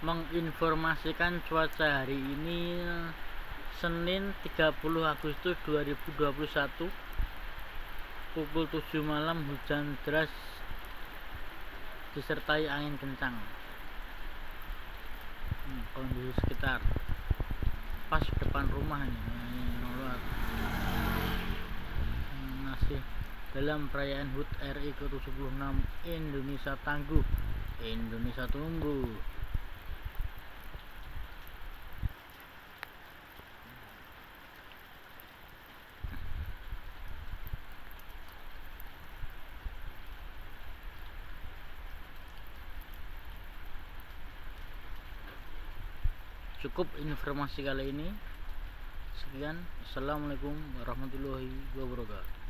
menginformasikan cuaca hari ini Senin 30 Agustus 2021 pukul 7 malam. Hujan deras disertai angin kencang. Kondisi sekitar pas depan rumah ini luar. Masih dalam perayaan HUT RI ke-76. Indonesia tangguh, Indonesia tumbuh. Cukup informasi kali ini. Sekian. Assalamualaikum warahmatullahi wabarakatuh.